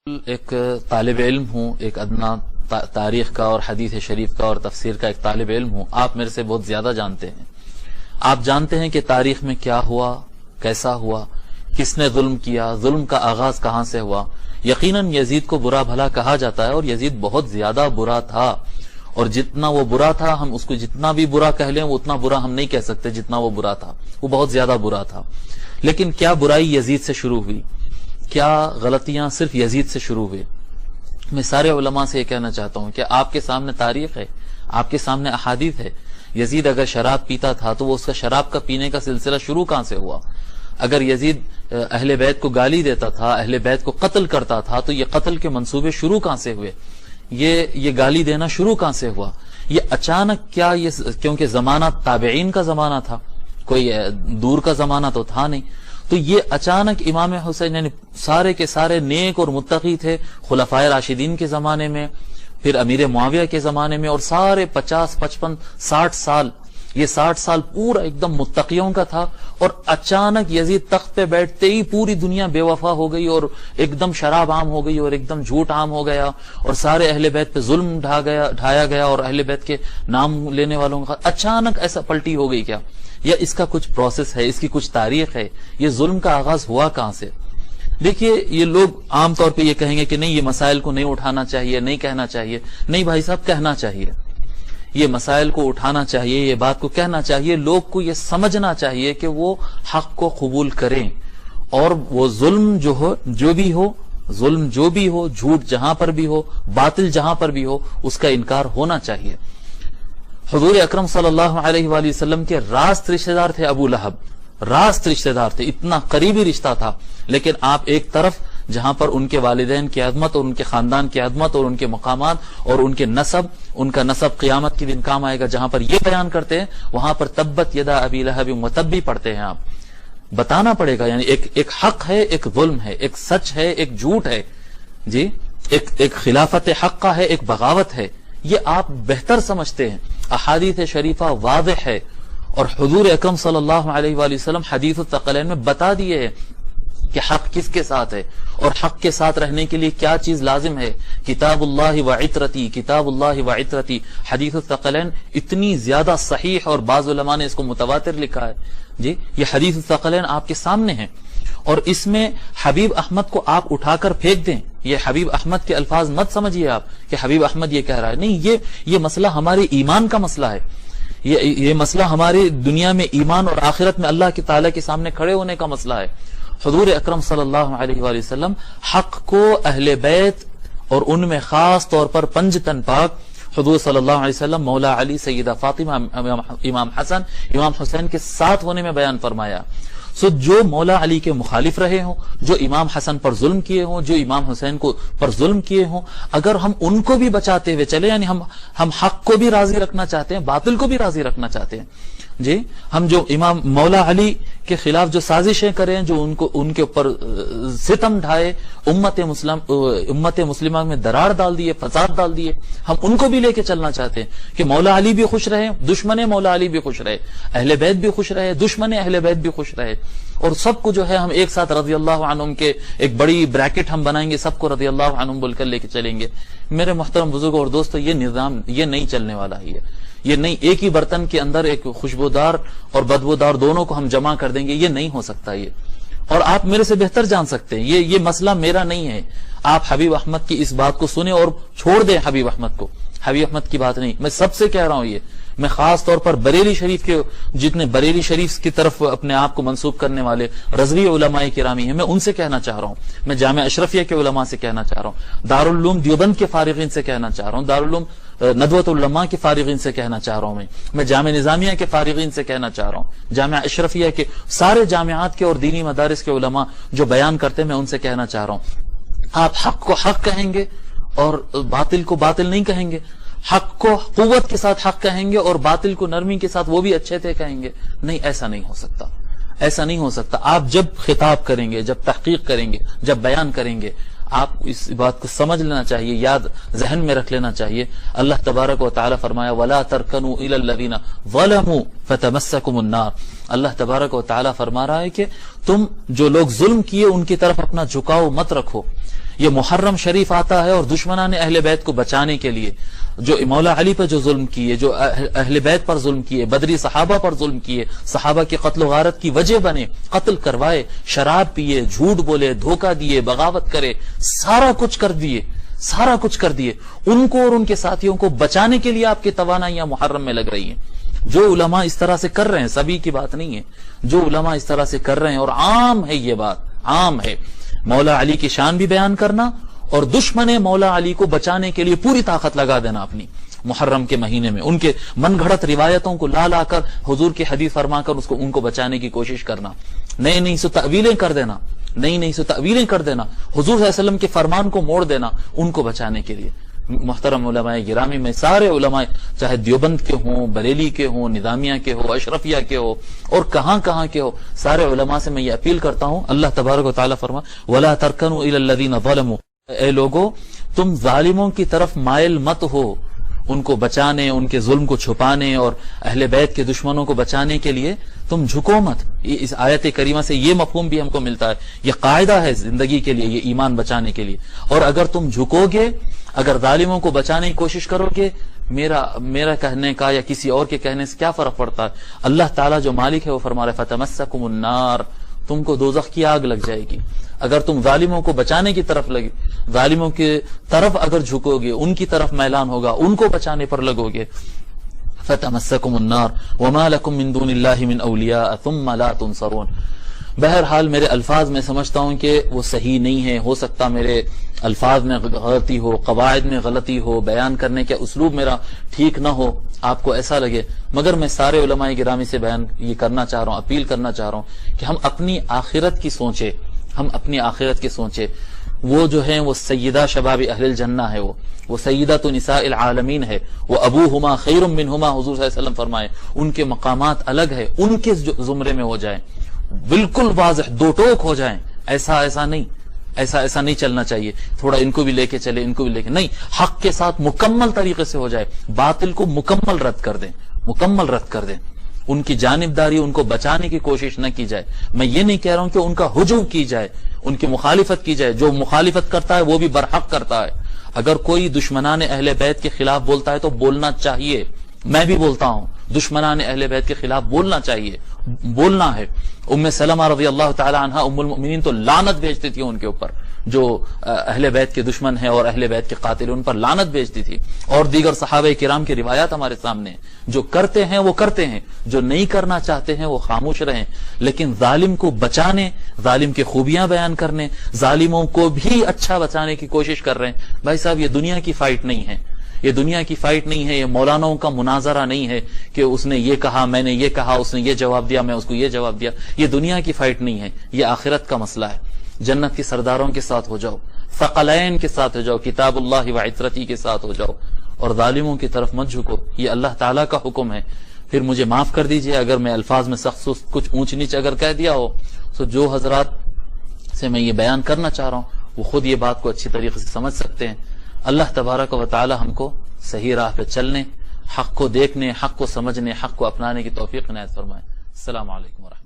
ایک طالب علم ہوں، ایک ادنا تاریخ کا اور حدیث شریف کا اور تفسیر کا ایک طالب علم ہوں. آپ میرے سے بہت زیادہ جانتے ہیں. آپ جانتے ہیں کہ تاریخ میں کیا ہوا، کیسا ہوا، کس نے ظلم کیا، ظلم کا آغاز کہاں سے ہوا. یقیناً یزید کو برا بھلا کہا جاتا ہے اور یزید بہت زیادہ برا تھا، اور جتنا وہ برا تھا ہم اس کو جتنا بھی برا کہہ لیں اتنا برا ہم نہیں کہہ سکتے جتنا وہ برا تھا. وہ بہت زیادہ برا تھا. لیکن کیا برائی یزید سے شروع ہوئی؟ کیا غلطیاں صرف یزید سے شروع ہوئی؟ میں سارے علماء سے یہ کہنا چاہتا ہوں کہ آپ کے سامنے تاریخ ہے، آپ کے سامنے احادیث ہے. یزید اگر شراب پیتا تھا تو وہ اس کا شراب کا پینے کا سلسلہ شروع کہاں سے ہوا؟ اگر یزید اہل بیت کو گالی دیتا تھا، اہل بیت کو قتل کرتا تھا، تو یہ قتل کے منصوبے شروع کہاں سے ہوئے؟ یہ گالی دینا شروع کہاں سے ہوا؟ یہ اچانک کیا یہ کیونکہ زمانہ تابعین کا زمانہ تھا، کوئی دور کا زمانہ تو تھا نہیں، تو یہ اچانک امام حسین یعنی سارے کے سارے نیک اور متقی تھے خلفائے راشدین کے زمانے میں، پھر امیر معاویہ کے زمانے میں، اور سارے 50 55 60 سال، یہ 60 سال پورا ایک دم متقیوں کا تھا. اور اچانک یزید تخت پہ بیٹھتے ہی پوری دنیا بے وفا ہو گئی اور ایک دم شراب عام ہو گئی اور ایک دم جھوٹ عام ہو گیا اور سارے اہل بیت پہ ظلم ڈھایا گیا اور اہل بیت کے نام لینے والوں کا اچانک ایسا پلٹی ہو گئی کیا؟ یا اس کا کچھ پروسیس ہے، اس کی کچھ تاریخ ہے؟ یہ ظلم کا آغاز ہوا کہاں سے؟ دیکھیے، یہ لوگ عام طور پہ یہ کہیں گے کہ نہیں، یہ مسائل کو نہیں اٹھانا چاہیے، نہیں کہنا چاہیے. نہیں بھائی صاحب، کہنا چاہیے. یہ مسائل کو اٹھانا چاہیے، یہ بات کو کہنا چاہیے. لوگ کو یہ سمجھنا چاہیے کہ وہ حق کو قبول کریں، اور وہ ظلم جو بھی ہو، جھوٹ جہاں پر بھی ہو، باطل جہاں پر بھی ہو، اس کا انکار ہونا چاہیے. حضور اکرم صلی اللہ علیہ وآلہ وسلم کے راست رشتہ دار تھے ابو لہب، راست رشتہ دار تھے، اتنا قریبی رشتہ تھا. لیکن آپ ایک طرف جہاں پر ان کے والدین کی عظمت اور ان کے خاندان کی عظمت اور ان کے مقامات اور ان کے نسب، ان کا نسب قیامت کے دن کام آئے گا، جہاں پر یہ بیان کرتے ہیں وہاں پر تبت یدا ابی لہب وتب بھی پڑھتے ہیں. آپ بتانا پڑے گا، یعنی ایک حق ہے، ایک ظلم ہے، ایک سچ ہے، ایک جھوٹ ہے، جی، ایک خلافت حق کا ہے، ایک بغاوت ہے. یہ آپ بہتر سمجھتے ہیں. احادیث شریفہ واضح ہے، اور حضور اکرم صلی اللہ علیہ وآلہ وسلم حدیث الثقلین میں بتا دیے ہیں کہ حق کس کے ساتھ ہے اور حق کے ساتھ رہنے کے لیے کیا چیز لازم ہے. کتاب اللہ و عطرتی، کتاب اللہ و عطرتی. حدیث الثقلین اتنی زیادہ صحیح، اور بعض علماء نے اس کو متواتر لکھا ہے. جی، یہ حدیث الثقلین آپ کے سامنے ہیں، اور اس میں حبیب احمد کو آپ اٹھا کر پھینک دیں. یہ حبیب احمد کے الفاظ مت سمجھیے آپ کہ حبیب احمد یہ کہہ رہا ہے. نہیں، یہ مسئلہ ہمارے ایمان کا مسئلہ ہے. یہ مسئلہ ہماری دنیا میں ایمان اور آخرت میں اللہ کی تعالیٰ کے سامنے کھڑے ہونے کا مسئلہ ہے. حضور اکرم صلی اللہ علیہ وآلہ وسلم حق کو اہل بیت اور ان میں خاص طور پر پنج تن پاک حضور صلی اللہ علیہ وسلم، مولا علی، سیدہ فاطمہ، امام حسن، امام حسین کے ساتھ ہونے میں بیان فرمایا. جو مولا علی کے مخالف رہے ہوں، جو امام حسن پر ظلم کیے ہوں، جو امام حسین پر ظلم کیے ہوں، اگر ہم ان کو بھی بچاتے ہوئے چلے، یعنی ہم حق کو بھی راضی رکھنا چاہتے ہیں، باطل کو بھی راضی رکھنا چاہتے ہیں. جی، ہم جو امام مولا علی کے خلاف جو سازشیں کریں، جو ان کے اوپر ستم ڈھائے، امت مسلمہ میں درار ڈال دیے، فساد ڈال دیے، ہم ان کو بھی لے کے چلنا چاہتے ہیں کہ مولا علی بھی خوش رہے، دشمن مولا علی بھی خوش رہے، اہل بیت بھی خوش رہے، دشمن اہل بیت بھی خوش رہے، اور سب کو جو ہے ہم ایک ساتھ رضی اللہ عنہم کے ایک بڑی بریکٹ ہم بنائیں گے، سب کو رضی اللہ عنہم بول کر لے کے چلیں گے. میرے محترم بزرگوں اور دوستو، یہ نظام یہ نہیں چلنے والا ہی ہے. یہ نہیں، ایک ہی برتن کے اندر ایک خوشبودار اور بدبودار دونوں کو ہم جمع کر دیں گے، یہ نہیں ہو سکتا. یہ، اور آپ میرے سے بہتر جان سکتے ہیں، یہ مسئلہ میرا نہیں ہے. آپ حبیب احمد کی اس بات کو سنیں اور چھوڑ دیں حبیب احمد کو. حبیب احمد کی بات نہیں، میں سب سے کہہ رہا ہوں. یہ میں خاص طور پر بریلی شریف کے جتنے بریلی شریف کی طرف اپنے آپ کو منسوب کرنے والے رضوی علماء کرامی ہیں، میں ان سے کہنا چاہ رہا ہوں. میں جامعہ اشرفیہ کے علماء سے کہنا چاہ رہا ہوں، دارالعلوم دیوبند کے فارغین سے کہنا چاہ رہا ہوں، دارالعلوم ندوۃ العلماء کے فارغین سے کہنا چاہ رہا ہوں. میں جامعہ نظامیہ کے فارغین سے کہنا چاہ رہا ہوں، جامعہ اشرفیہ کے سارے جامعات کے اور دینی مدارس کے علماء جو بیان کرتے ہیں، میں ان سے کہنا چاہ رہا ہوں، آپ حق کو حق کہیں گے اور باطل کو باطل نہیں کہیں گے. حق کو قوت کے ساتھ حق کہیں گے اور باطل کو نرمی کے ساتھ وہ بھی اچھے تھے کہیں گے. نہیں، ایسا نہیں ہو سکتا، ایسا نہیں ہو سکتا. آپ جب خطاب کریں گے، جب تحقیق کریں گے، جب بیان کریں گے، آپ اس بات کو سمجھ لینا چاہیے، یاد ذہن میں رکھ لینا چاہیے. اللہ تبارک و تعالی فرمایا وَلَا تَرْكَنُوا إِلَى الَّذِينَ ظَلَمُوا فَتَمَسَّكُمُ النَّارُ. اللہ تبارک و تعالی فرما رہا ہے کہ تم جو لوگ ظلم کیے ان کی طرف اپنا جھکاؤ مت رکھو. یہ محرم شریف آتا ہے اور دشمنان اہل بیت کو بچانے کے لیے جو مولا علی پر جو ظلم کیے، جو اہل بیت پر ظلم کیے، بدری صحابہ پر ظلم کیے، صحابہ کے قتل و غارت کی وجہ بنے، قتل کروائے، شراب پیے، جھوٹ بولے، دھوکہ دیے، بغاوت کرے، سارا کچھ کر دیے، ان کو اور ان کے ساتھیوں کو بچانے کے لیے آپ کی توانائیاں محرم میں لگ رہی ہیں۔ جو علماء اس طرح سے کر رہے ہیں، سبھی کی بات نہیں ہے، جو علماء اس طرح سے کر رہے ہیں، اور عام ہے یہ بات، عام ہے مولا علی کی شان بھی بیان کرنا اور دشمن مولا علی کو بچانے کے لیے پوری طاقت لگا دینا اپنی محرم کے مہینے میں، ان کے من گھڑت روایتوں کو لا کر حضور کی حدیث فرما کر ان کو بچانے کی کوشش کرنا، نئی سو تعویلیں کر دینا، حضور صلی اللہ علیہ وسلم کے فرمان کو موڑ دینا ان کو بچانے کے لیے۔ محترم علماء گرامی، میں سارے علماء چاہے دیوبند کے ہوں، بریلی کے ہوں، نظامیہ کے ہو، اشرفیہ کے ہو، اور کہاں کے ہو، سارے علماء سے میں یہ اپیل کرتا ہوں، اللہ تبارک و تعالیٰ فرما وَلَا تَرْكَنُوا إِلَى الَّذِينَ ظَلَمُوا، اے لوگو تم ظالموں کی طرف مائل مت ہو، ان کو بچانے، ان کے ظلم کو چھپانے اور اہل بیت کے دشمنوں کو بچانے کے لیے تم جھکو مت۔ اس آیت کریمہ سے یہ مفہوم بھی ہم کو ملتا ہے، یہ قاعدہ ہے زندگی کے لیے، یہ ایمان بچانے کے لیے۔ اور اگر تم جھکو گے، اگر ظالموں کو بچانے کی کوشش کرو گے، میرا کہنے کا یا کسی اور کے کہنے سے کیا فرق پڑتا ہے؟ اللہ تعالیٰ جو مالک ہے وہ فرما رہا ہے فَتَمَسَّكُمُ النَّارِ، تم کو دوزخ کی آگ لگ جائے گی اگر تم ظالموں کو بچانے کی طرف لگے، ظالموں کی طرف اگر جھکو گے، ان کی طرف میلان ہوگا، ان کو بچانے پر لگو گے۔ فَتَمَسَّكُمُ النَّارِ وَمَا لَكُم مِّن دُونِ اللَّهِ مِنْ أَوْلِيَاءَ ثُمَّ لَا تُنصَرُونَ۔ بہرحال میرے الفاظ میں سمجھتا ہوں کہ وہ صحیح نہیں ہے، ہو سکتا میرے الفاظ میں غلطی ہو، قواعد میں غلطی ہو، بیان کرنے کا اسلوب میرا ٹھیک نہ ہو، آپ کو ایسا لگے، مگر میں سارے علماء گرامی سے بیان یہ کرنا چاہ رہا ہوں، اپیل کرنا چاہ رہا ہوں کہ ہم اپنی آخرت کی سوچے، وہ جو ہیں وہ سیدہ شباب اہل الجنہ ہے، وہ سیدۃ نساء العالمین ہے، وہ ابوہما خیر منہما، حضور صلی اللہ علیہ وسلم فرمائے، ان کے مقامات الگ ہے، ان کے زمرے میں ہو جائیں، بالکل واضح دو ٹوک ہو جائیں، ایسا نہیں چلنا چاہیے، تھوڑا ان کو بھی لے کے چلے، ان کو بھی لے کے نہیں، حق کے ساتھ مکمل طریقے سے ہو جائے، باطل کو مکمل رد کر دیں، ان کی جانبداری، ان کو بچانے کی کوشش نہ کی جائے۔ میں یہ نہیں کہہ رہا ہوں کہ ان کا ہجوم کی جائے، ان کی مخالفت کی جائے، جو مخالفت کرتا ہے وہ بھی برحق کرتا ہے۔ اگر کوئی دشمنان اہل بیت کے خلاف بولتا ہے تو بولنا چاہیے، میں بھی بولتا ہوں، دشمنان اہل بیت کے خلاف بولنا چاہیے، بولنا ہے۔ ام سلمہ رضی اللہ تعالی عنہا ام المؤمنین تو لعنت بھیجتی تھی ان کے اوپر، جو اہل بیت کے دشمن ہیں اور اہل بیت کے قاتل، ان پر لعنت بھیجتی تھی، اور دیگر صحابہ کرام کی روایات ہمارے سامنے ہیں۔ جو کرتے ہیں وہ کرتے ہیں، جو نہیں کرنا چاہتے ہیں وہ خاموش رہیں، لیکن ظالم کو بچانے، ظالم کی خوبیاں بیان کرنے، ظالموں کو بھی اچھا بچانے کی کوشش کر رہے ہیں۔ بھائی صاحب، یہ دنیا کی فائٹ نہیں ہے، یہ مولانوں کا مناظرہ نہیں ہے کہ اس نے یہ کہا، میں نے یہ کہا، اس نے یہ جواب دیا، میں اس کو یہ جواب دیا۔ یہ دنیا کی فائٹ نہیں ہے، یہ آخرت کا مسئلہ ہے۔ جنت کے سرداروں کے ساتھ ہو جاؤ، ثقلین کے ساتھ ہو جاؤ، کتاب اللہ و عترتی کے ساتھ ہو جاؤ، اور ظالموں کی طرف مت جھکو، یہ اللہ تعالیٰ کا حکم ہے۔ پھر مجھے معاف کر دیجئے اگر میں الفاظ میں سخت کچھ اونچ نیچ اگر کہہ دیا ہو، تو جو حضرات سے میں یہ بیان کرنا چاہ رہا ہوں وہ خود یہ بات کو اچھی طریقے سے سمجھ سکتے ہیں۔ اللہ تبارک و تعالی ہم کو صحیح راہ پہ چلنے، حق کو دیکھنے، حق کو سمجھنے، حق کو اپنانے کی توفیق عنایت فرمائے۔ السلام علیکم ورحمۃ اللہ۔